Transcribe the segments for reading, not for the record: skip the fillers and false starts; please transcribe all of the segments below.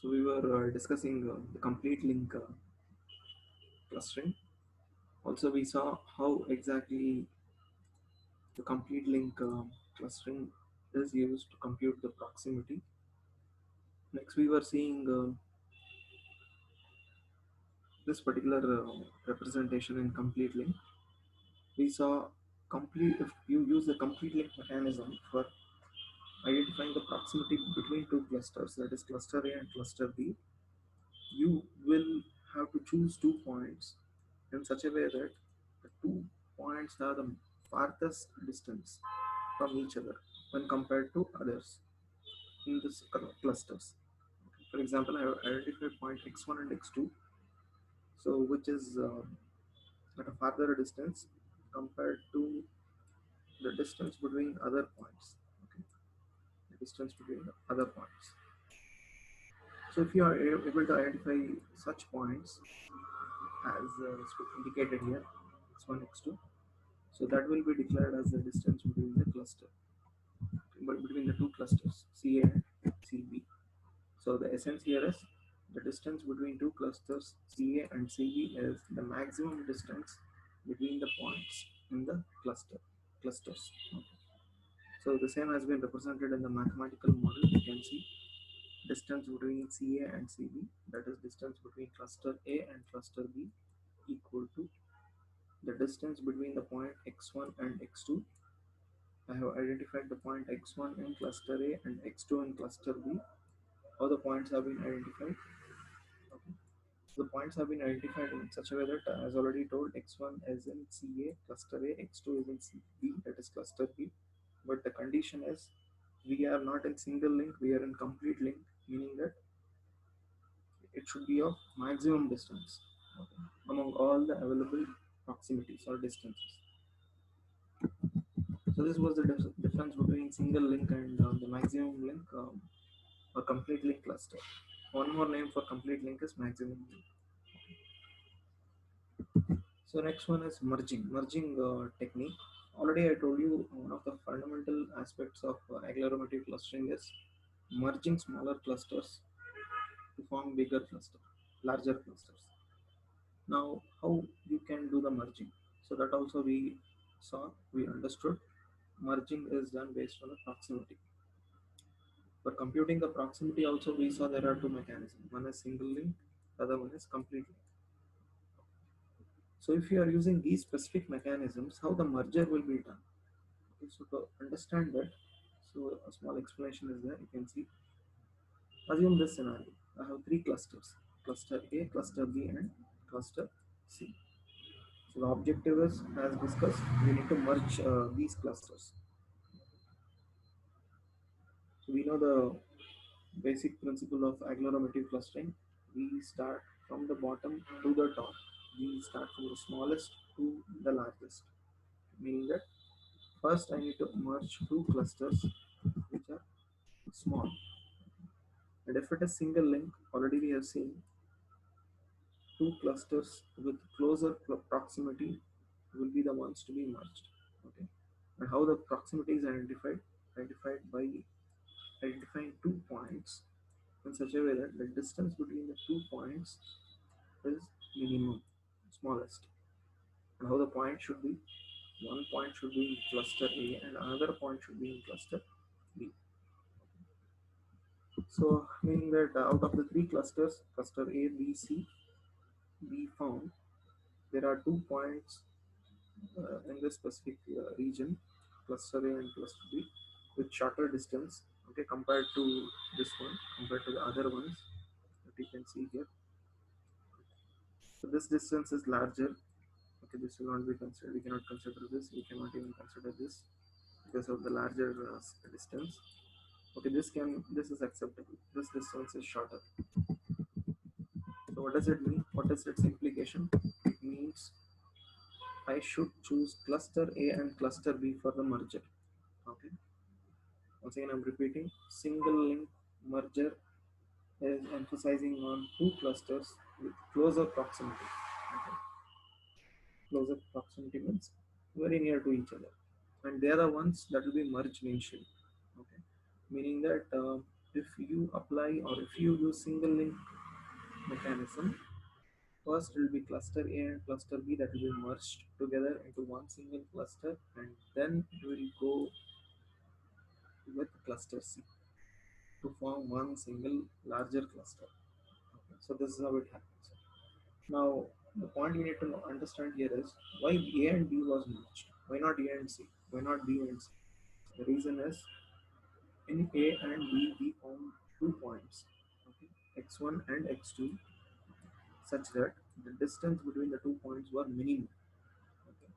So we were discussing the complete link clustering. Also, we saw how exactly the complete link clustering is used to compute the proximity. Next, we were seeing this particular representation in complete link. We saw complete if you use the complete link mechanism for identifying the proximity between two clusters, that is cluster A and cluster B, you will have to choose 2 points in such a way that the 2 points are the farthest distance from each other when compared to others in this clusters. For example, I have identified point x1 and x2, so which is at a farther distance compared to the distance between other points. Okay, the distance between the other points. So if you are able to identify such points as indicated here, x1, x2, so that will be declared as the distance between the cluster, but between the two clusters, CA and CB. So the essence here is the distance between two clusters, CA and CB, is the maximum distance between the points in the clusters. Okay. So the same has been represented in the mathematical model. You can see distance between CA and CB, that is distance between cluster A and cluster B, equal to the distance between the point x1 and x2. I have identified the point x1 in cluster A and x2 in cluster B. All the points have been identified. Okay. The points have been identified in such a way that, as already told, x1 is in CA cluster A, x2 is in CB, that is cluster B. But the condition is we are not in single link, we are in complete link, meaning that it should be of maximum distance, okay, among all the available proximities or distances. So this was the difference between single link and the maximum link or complete link cluster. One more name for complete link is maximum link. So next one is merging technique. Already I told you one of the fundamental aspects of agglomerative clustering is merging smaller clusters to form bigger cluster, larger clusters. Now, how you can do the merging? So that also we saw, we understood. Merging is done based on the proximity. For computing the proximity also we saw there are two mechanisms. One is single link, the other one is complete link. So if you are using these specific mechanisms, how the merger will be done? Okay, so to understand that, so a small explanation is there. You can see, assume this scenario. I have three clusters: cluster A, cluster B, and cluster C. So the objective is, as discussed, we need to merge these clusters. So we know the basic principle of agglomerative clustering. We start from the bottom to the top. We start from the smallest to the largest, meaning that first I need to merge two clusters which are small. And if it is single link, already we have seen two clusters with closer proximity will be the ones to be merged. Okay. And how the proximity is identified? Identified by identifying 2 points in such a way that the distance between the 2 points is minimum, smallest. And how the point should be? One point should be in cluster A and another point should be in cluster B. So meaning that out of the three clusters, cluster A, B, C, we found there are 2 points in this specific region, cluster A and cluster B, with shorter distance, okay, compared to this one, compared to the other ones that you can see here. So this distance is larger. Okay, this will not be considered. We cannot consider this. We cannot even consider this because of the larger distance. Okay, this is acceptable. This distance is shorter. So what does it mean? What is its implication? It means I should choose cluster A and cluster B for the merger. Okay. Once again, I'm repeating. Single link merger is emphasizing on two clusters with closer proximity. Okay. Closer proximity means very near to each other, and they are the ones that will be merged initially. Okay. Meaning that if you apply or if you use single link mechanism, first it will be cluster A and cluster B that will be merged together into one single cluster, and then it will go with cluster C to form one single larger cluster. Okay, so this is how it happens. Now, the point we need to understand here is why A and B was merged. Why not A and C? Why not B and C? The reason is in A and B we found 2 points, okay, x1 and x2, such that the distance between the 2 points were minimum. Okay.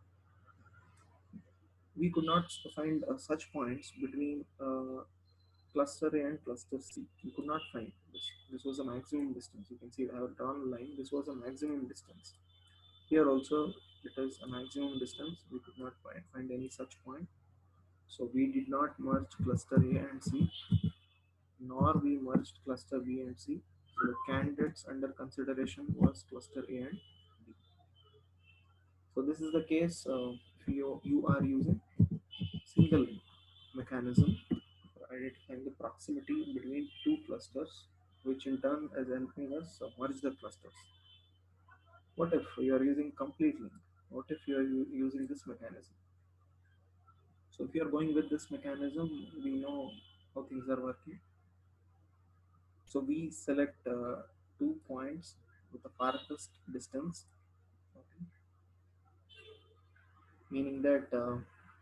We could not find such points between cluster A and cluster C. We could not find this. This was a maximum distance. You can see I have drawn a line. This was a maximum distance. Here also it is a maximum distance. We could not find any such point. So we did not merge cluster A and C, nor we merged cluster B and C. So the candidates under consideration was cluster A and B. So this is the case if you are using single link mechanism for identifying the proximity between two clusters, which in turn is helping us merge the clusters. What if you are using complete link? What if you are using this mechanism? So if you are going with this mechanism, we know how things are working. So we select 2 points with the farthest distance, okay, meaning that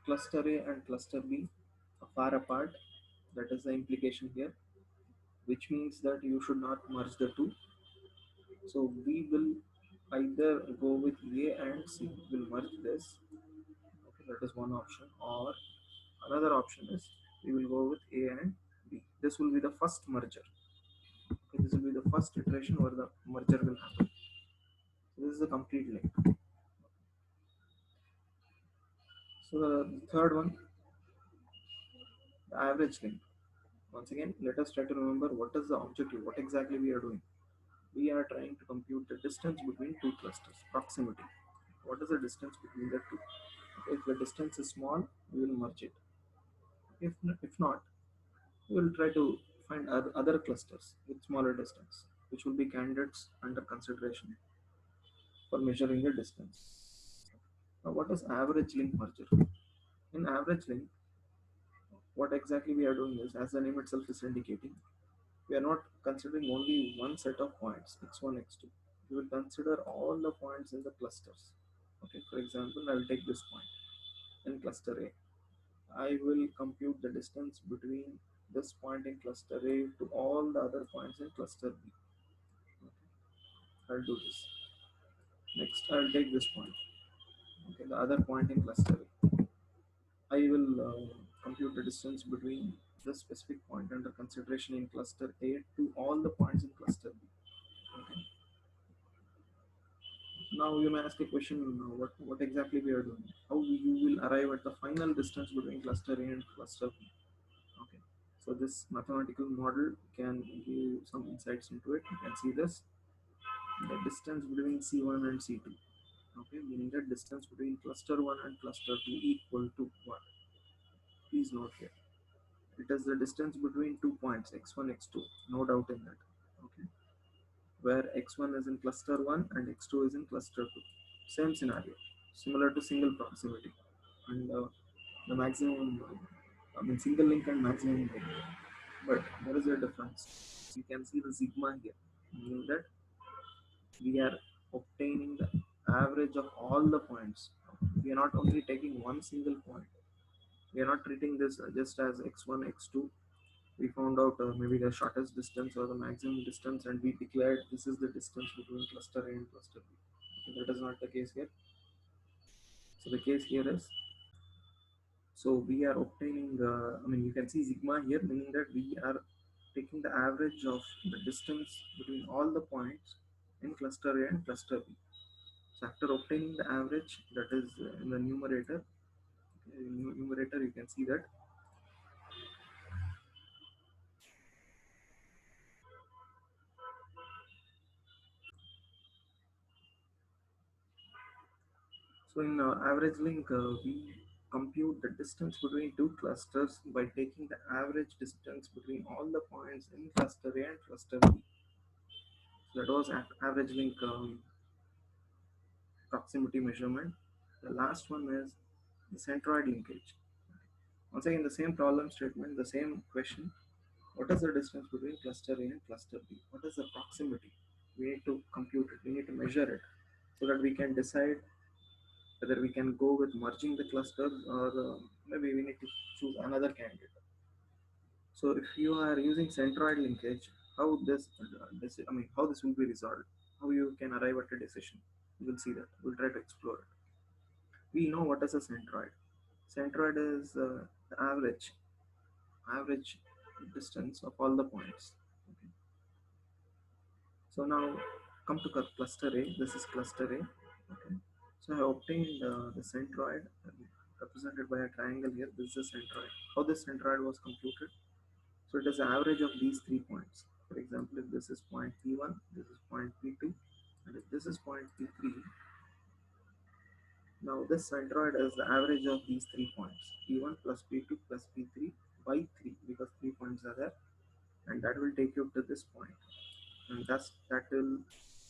cluster A and cluster B are far apart. That is the implication here, which means that you should not merge the two. So we will either go with A and C, will merge this. Okay, that is one option. Or another option is we will go with A and B. This will be the first merger. Okay, this will be the first iteration where the merger will happen. So this is a complete link. So the third one, the average link. Once again, let us try to remember what is the objective, what exactly we are doing. We are trying to compute the distance between two clusters, proximity. What is the distance between the two? If the distance is small, we will merge it. If not, we will try to find other clusters with smaller distance, which will be candidates under consideration for measuring the distance. Now, what is average link merger? In average link, what exactly we are doing is, as the name itself is indicating, we are not considering only one set of points, x1, x2. We will consider all the points in the clusters. Okay, for example, I will take this point in cluster A. I will compute the distance between this point in cluster A to all the other points in cluster B. Okay, I'll do this. Next, I'll take this point. Okay, the other point in cluster A. I will compute the distance between the specific point under consideration in cluster A to all the points in cluster B. Okay. Now you may ask a question, what exactly we are doing? How you will arrive at the final distance between cluster A and cluster B? Okay. So this mathematical model can give some insights into it. You can see this, the distance between C1 and C2. Okay, meaning that distance between cluster 1 and cluster 2 equal to what? Please note here. It is the distance between 2 points, x1, x2. No doubt in that. Okay. Where x1 is in cluster 1 and x2 is in cluster 2. Same scenario, similar to single proximity. And the maximum, I mean, single link and maximum link. But there is a difference. You can see the sigma here, meaning that we are obtaining the average of all the points. We are not only taking one single point. We are not treating this just as x1, x2. We found out maybe the shortest distance or the maximum distance, and we declared this is the distance between cluster A and cluster B. Okay, that is not the case here. So the case here is, so we are obtaining the, I mean, you can see sigma here, meaning that we are taking the average of the distance between all the points in cluster A and cluster B. So after obtaining the average, that is in the numerator, numerator you can see that. So in average link, compute the distance between two clusters by taking the average distance between all the points in cluster A and cluster B. So that was average link proximity measurement. The last one is the centroid linkage. Once again, the same problem statement, the same question. What is the distance between cluster A and cluster B? What is the proximity? We need to compute it, we need to measure it so that we can decide whether we can go with merging the clusters or maybe we need to choose another candidate. So if you are using centroid linkage, how how this will be resolved, how you can arrive at a decision, we'll see that. We'll try to explore it. We know what is a centroid. Centroid is the average distance of all the points. Okay. So now come to cluster A. This is cluster A. Okay. So I obtained the centroid represented by a triangle here. This is a centroid. How this centroid was computed? So it is the average of these 3 points. For example, if this is point P1, this is point P2, and if this is point P3, now this centroid is the average of these 3 points, P1 plus P2 plus P3 by 3, because 3 points are there, and that will take you to this point, and that will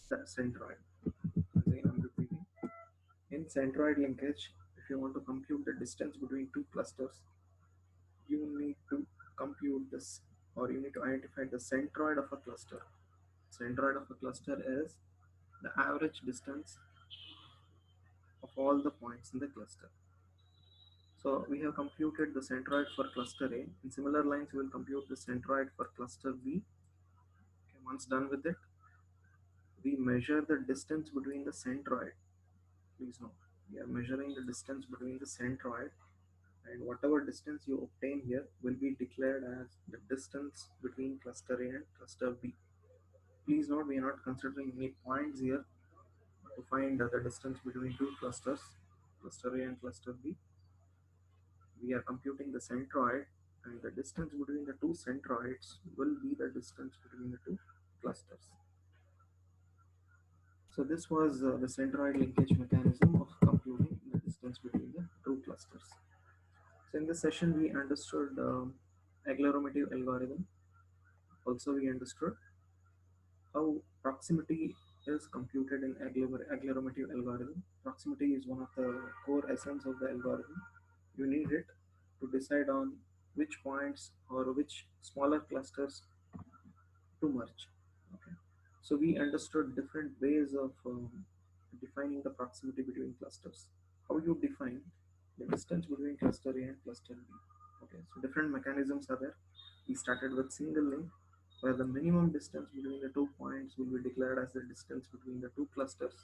the centroid. Again, I'm repeating. In centroid linkage, if you want to compute the distance between two clusters, you need to compute this, or you need to identify the centroid of a cluster. Centroid of a cluster is the average distance of all the points in the cluster. So we have computed the centroid for cluster A. In similar lines, we will compute the centroid for cluster B. Okay, once done with it, we measure the distance between the centroid. Please note, we are measuring the distance between the centroid, and whatever distance you obtain here will be declared as the distance between cluster A and cluster B. Please note, we are not considering any points here to find the distance between two clusters, cluster A and cluster B. We are computing the centroid, and the distance between the two centroids will be the distance between the two clusters. So this was the centroid linkage mechanism of computing the distance between the two clusters. So in this session we understood agglomerative algorithm. Also we understood how proximity is computed in agglomerative algorithm. Proximity is one of the core essence of the algorithm. You need it to decide on which points or which smaller clusters to merge. Okay. So we understood different ways of defining the proximity between clusters. How you define the distance between cluster A and cluster B. Okay, so different mechanisms are there. We started with single link, where the minimum distance between the 2 points will be declared as the distance between the two clusters.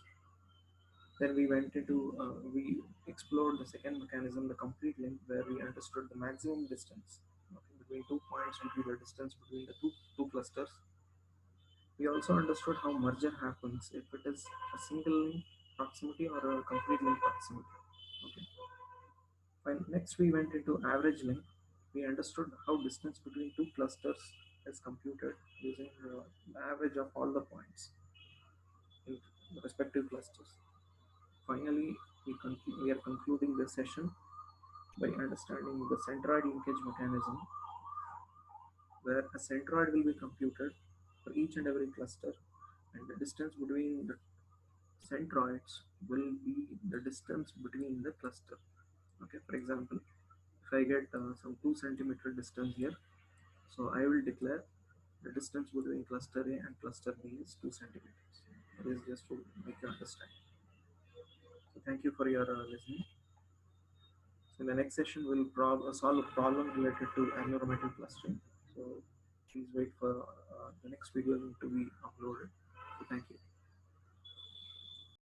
Then we went into, we explored the second mechanism, the complete link, where we understood the maximum distance, okay, between 2 points will be the distance between the two clusters. We also understood how merger happens, if it is a single link proximity or a complete link proximity. Okay. Fine. Next, we went into average link. We understood how distance between two clusters is computed using the average of all the points in the respective clusters. Finally, we are concluding this session by understanding the centroid linkage mechanism, where a centroid will be computed for each and every cluster, and the distance between the centroids will be the distance between the cluster. Okay, for example, if I get some 2 centimeter distance here, so I will declare the distance between cluster A and cluster B is 2 centimeters. It is just to make you understand. So thank you for your listening. So in the next session, we'll solve a problem related to agglomerative clustering. So please wait for the next video to be uploaded. So thank you.